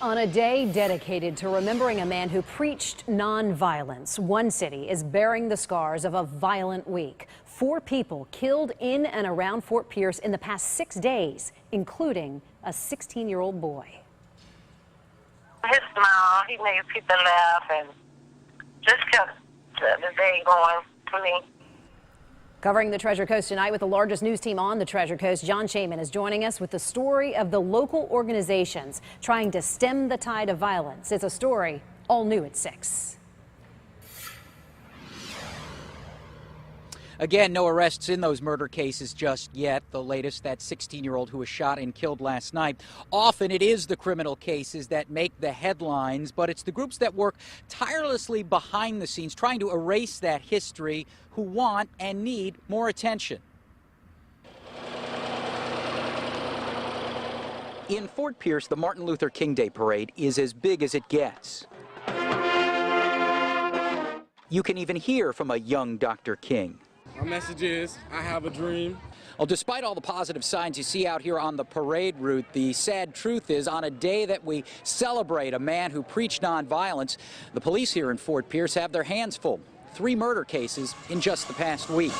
On a day dedicated to remembering a man who preached nonviolence, one city is bearing the scars of a violent week. 4 people killed in and around Fort Pierce in the past 6 days, including a 16-year-old boy. His smile, he made people laugh and just kept the day going for me. Covering the Treasure Coast tonight with the largest news team on the Treasure Coast, John Shaman is joining us with the story of the local organizations trying to stem the tide of violence. It's a story all new at 6. Again, no arrests in those murder cases just yet. The latest, that 16-year-old who was shot and killed last night. Often it is the criminal cases that make the headlines, but it's the groups that work tirelessly behind the scenes trying to erase that history who want and need more attention. In Fort Pierce, the Martin Luther King Day Parade is as big as it gets. You can even hear from a young Dr. King. My message is, I have a dream. Well, despite all the positive signs you see out here on the parade route, the sad truth is on a day that we celebrate a man who preached nonviolence, the police here in Fort Pierce have their hands full. 3 murder cases in just the past week.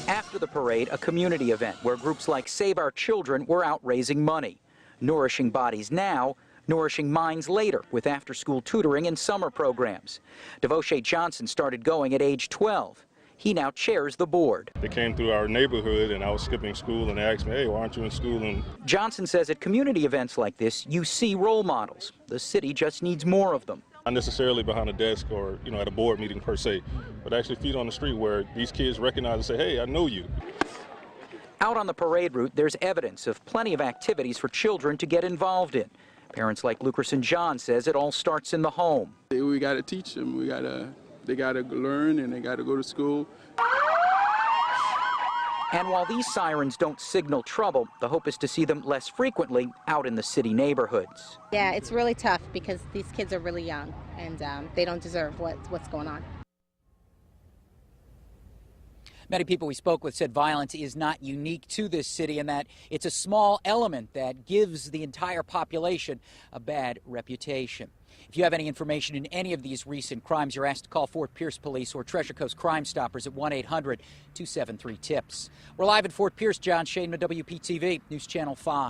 After the parade, a community event where groups like Save Our Children were out raising money. Nourishing bodies now, nourishing minds later with after-school tutoring and summer programs. Devoshay Johnson started going at age 12. He now chairs the board. They came through our neighborhood and I was skipping school and they asked me, hey, why aren't you in school? And Johnson says at community events like this, you see role models. The city just needs more of them. not necessarily behind a desk or, at a board meeting per se, but actually feet on the street where these kids recognize and say, hey, I know you. Out on the parade route, there's evidence of plenty of activities for children to get involved in. Parents like Lukerson John says it all starts in the home. We got to teach them. They got to learn and they got to go to school. And while these sirens don't signal trouble, the hope is to see them less frequently out in the city neighborhoods. Yeah, it's really tough because these kids are really young and they don't deserve what's going on. Many people we spoke with said violence is not unique to this city and that it's a small element that gives the entire population a bad reputation. If you have any information in any of these recent crimes, you're asked to call Fort Pierce Police or Treasure Coast Crime Stoppers at 1-800-273-TIPS. We're live in Fort Pierce. John Shaman, WPTV News Channel 5.